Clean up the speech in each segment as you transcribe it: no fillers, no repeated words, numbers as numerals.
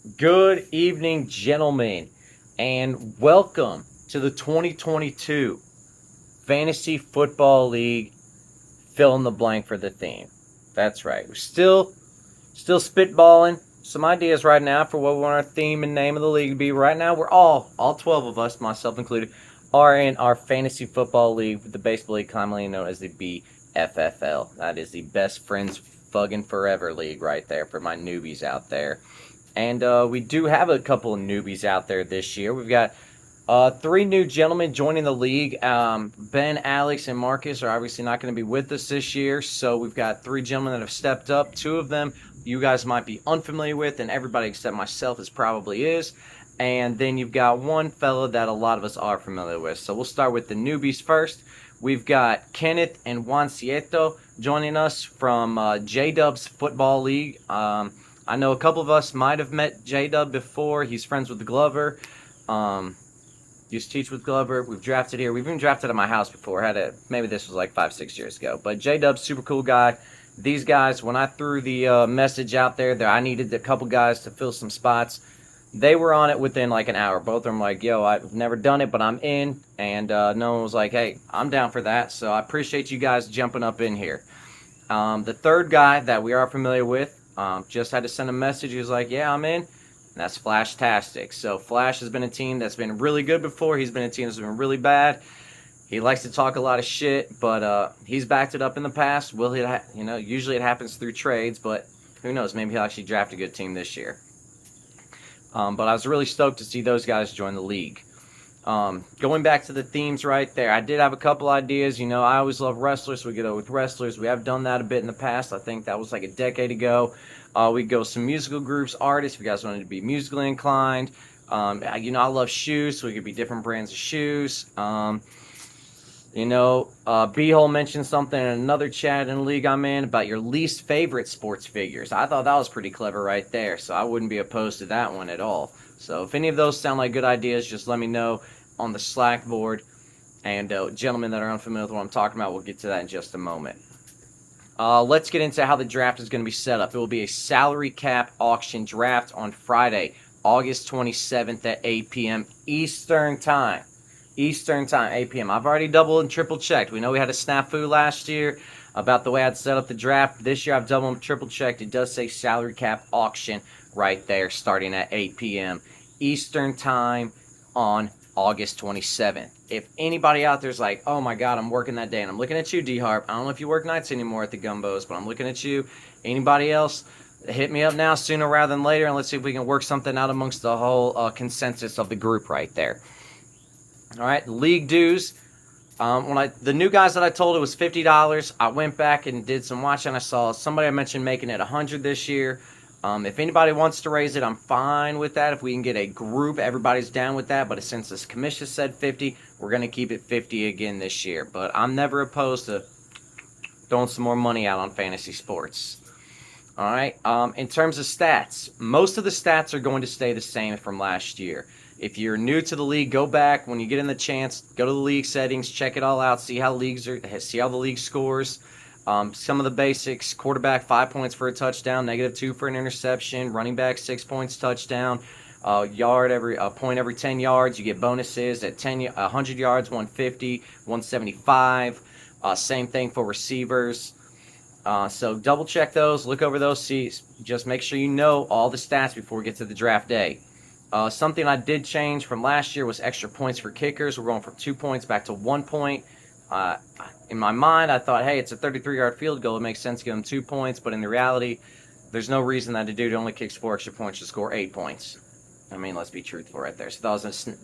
Good evening, gentlemen, and welcome to the 2022 Fantasy Football League fill in the blank for the theme. That's right. We're still spitballing some ideas right now for what we want our theme and name of the league to be. Right now, we're all 12 of us, myself included, are in our Fantasy Football League with the baseball league commonly known as the BFFL. That is the Best Friends Fuggin' Forever League right there for my newbies out there. And we do have a couple of newbies out there this year. We've got three new gentlemen joining the league. Ben, Alex, and Marcus are obviously not going to be with us this year. So we've got three gentlemen that have stepped up. Two of them you guys might be unfamiliar with, and everybody except myself probably is. And then you've got one fella that a lot of us are familiar with. So we'll start with the newbies first. We've got Kenneth and Juan Cieto joining us from J-Dub's Football League. I know a couple of us might have met J-Dub before. He's friends with Glover. Used to teach with Glover. We've drafted here. We've even drafted at my house before. Maybe this was like 5-6 years ago. But J-Dub's super cool guy. These guys, when I threw the message out there that I needed a couple guys to fill some spots, they were on it within like an hour. Both of them like, yo, I've never done it, but I'm in. And no one was like, hey, I'm down for that. So I appreciate you guys jumping up in here. The third guy that we are familiar with, just had to send a message. He was like, yeah, I'm in. And that's Flash-tastic. So Flash has been a team that's been really good before. He's been a team that's been really bad. He likes to talk a lot of shit, but he's backed it up in the past. Usually it happens through trades, but who knows? Maybe he'll actually draft a good team this year. But I was really stoked to see those guys join the league. Going back to the themes right there, I did have a couple ideas. I always love wrestlers, so we go with wrestlers. We have done that a bit in the past. I think that was like a decade ago. We go some musical groups, artists, if you guys wanted to be musically inclined. I love shoes, so we could be different brands of shoes. B-Hole mentioned something in another chat in the league I'm in about your least favorite sports figures. I thought that was pretty clever right there, so I wouldn't be opposed to that one at all. So if any of those sound like good ideas, just let me know on the Slack board. And gentlemen that are unfamiliar with what I'm talking about, we'll get to that in just a moment. Let's get into how the draft is going to be set up. It will be a salary cap auction draft on Friday, August 27th at 8 p.m. Eastern Time. 8 p.m. I've already double and triple checked. We know we had a snafu last year about the way I'd set up the draft. This year I've double and triple checked. It does say salary cap auction right there starting at 8 p.m. Eastern Time on August 27th. If anybody out there's like, oh my God, I'm working that day, and I'm looking at you, D-Harp. I don't know if you work nights anymore at the Gumbos, but I'm looking at you. Anybody else, hit me up now sooner rather than later, and let's see if we can work something out amongst the whole consensus of the group right there. All right, league dues. The new guys that I told it was $50. I went back and did some watching. I saw somebody I mentioned making it $100 this year. If anybody wants to raise it, I'm fine with that. If we can get a group, everybody's down with that. But since this commission said 50, we're going to keep it 50 again this year. But I'm never opposed to throwing some more money out on fantasy sports. All right. In terms of stats, most of the stats are going to stay the same from last year. If you're new to the league, go back when you get in the chance. Go to the league settings, check it all out, see how the league scores. Some of the basics: quarterback 5 points for a touchdown, -2 for an interception. Running back 6 points touchdown. Point every 10 yards. You get bonuses at 100 yards, 150, 175. Same thing for receivers. So double check those, look over those, just make sure you know all the stats before we get to the draft day. Something I did change from last year was extra points for kickers. We're going from 2 points back to 1 point. In my mind, I thought, hey, it's a 33-yard field goal. It makes sense to give them 2 points. But in the reality, there's no reason that a dude only kicks 4 extra points to score 8 points. I mean, let's be truthful right there. So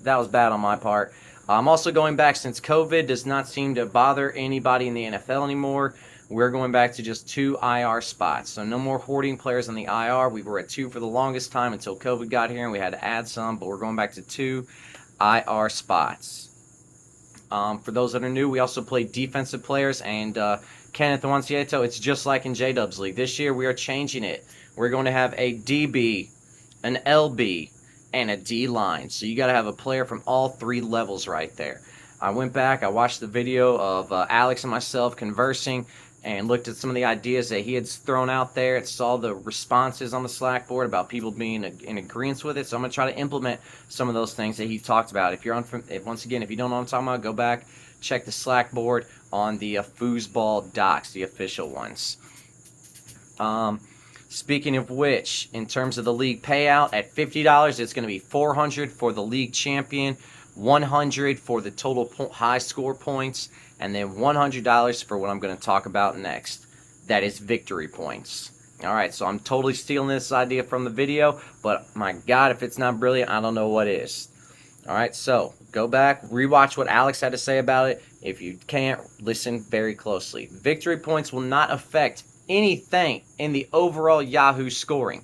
that was bad on my part. I'm also going back, since COVID does not seem to bother anybody in the NFL anymore. We're going back to just 2 IR spots. So no more hoarding players on the IR. We were at 2 for the longest time until COVID got here and we had to add some, but we're going back to 2 IR spots. For those that are new, we also play defensive players, and Kenneth Wancieto, it's just like in J-Dub's league. This year we are changing it. We're going to have a DB, an LB, and a D-line. So you got to have a player from all 3 levels right there. I went back, I watched the video of Alex and myself conversing. and looked at some of the ideas that he had thrown out there and saw the responses on the Slack board about people being in agreement with it. So I'm going to try to implement some of those things that he talked about. If you're on, once again, if you don't know what I'm talking about, go back, check the Slack board on the foosball docs, the official ones. Speaking of which, in terms of the league payout, at $50, it's going to be $400 for the league champion, $100 for the total high score points, and then $100 for what I'm going to talk about next. That is victory points. All right, so I'm totally stealing this idea from the video, but my God, if it's not brilliant, I don't know what is. All right, so go back, rewatch what Alex had to say about it. If you can't, listen very closely. Victory points will not affect anything in the overall Yahoo scoring.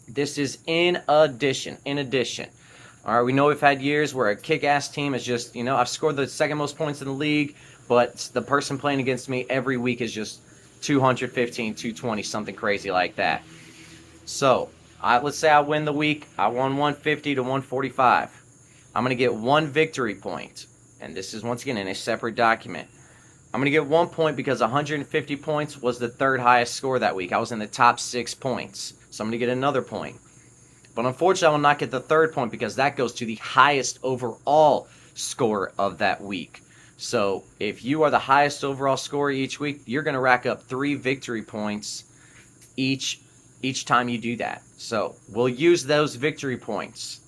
This is in addition. All right, we know we've had years where a kick-ass team is just, I've scored the second most points in the league, but the person playing against me every week is just 215, 220, something crazy like that. So, let's say I win the week. I won 150 to 145. I'm going to get 1 victory point. And this is, once again, in a separate document. I'm going to get 1 point because 150 points was the third highest score that week. I was in the top 6 points. So I'm going to get another point. But unfortunately, I will not get the third point because that goes to the highest overall score of that week. So if you are the highest overall scorer each week, you're going to rack up 3 victory points each time you do that. So we'll use those victory points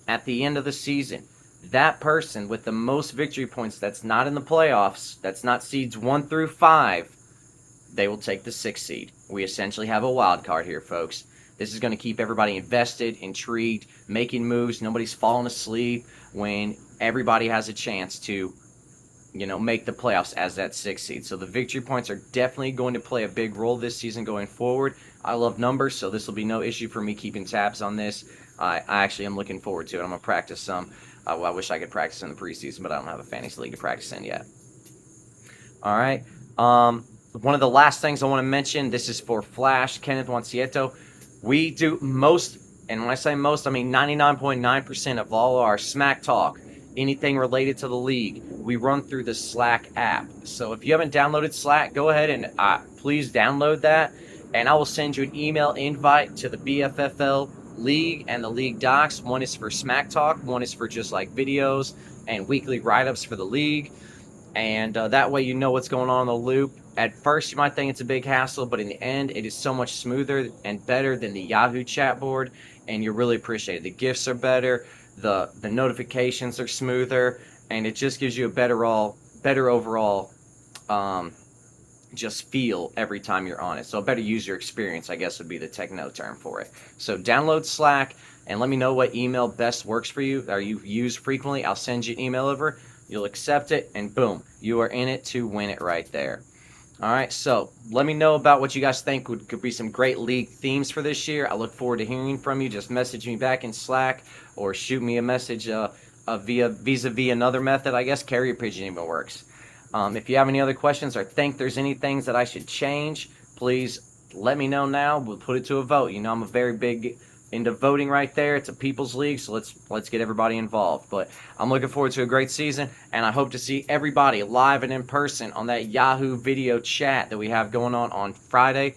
at the end of the season. That person with the most victory points that's not in the playoffs, that's not seeds 1 through 5, they will take the 6th seed. We essentially have a wild card here, folks. This is going to keep everybody invested, intrigued, making moves. Nobody's falling asleep when everybody has a chance to, make the playoffs as that 6th seed. So the victory points are definitely going to play a big role this season going forward. I love numbers, so this will be no issue for me keeping tabs on this. I actually am looking forward to it. I'm going to practice some. I wish I could practice in the preseason, but I don't have a fantasy league to practice in yet. All right. One of the last things I want to mention, this is for Flash, Kenneth Wancieto. We do most, and when I say most, I mean 99.9% of all our smack talk, anything related to the league, we run through the Slack app. So if you haven't downloaded Slack, go ahead and please download that, and I will send you an email invite to the BFFL League and the League Docs. One is for smack talk, one is for just like videos and weekly write-ups for the league. And that way you know what's going on in the loop. At first, you might think it's a big hassle, but in the end, it is so much smoother and better than the Yahoo chat board, and you really appreciate it. The GIFs are better, the notifications are smoother, and it just gives you a better overall just feel every time you're on it. So a better user experience, I guess, would be the techno term for it. So download Slack, and let me know what email best works for you, or you use frequently. I'll send you an email over. You'll accept it, and boom, you are in it to win it right there. All right, so let me know about what you guys think could be some great league themes for this year. I look forward to hearing from you. Just message me back in Slack or shoot me a message vis-a-vis another method. I guess carrier pigeon even works. If you have any other questions or think there's any things that I should change, please let me know now. We'll put it to a vote. I'm a very big into voting right there. It's a people's league, so let's get everybody involved. But I'm looking forward to a great season, and I hope to see everybody live and in person on that Yahoo video chat that we have going on Friday,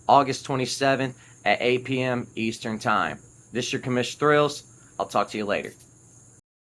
August 27th at 8 p.m. Eastern Time. This is your Commish Thrills. I'll talk to you later.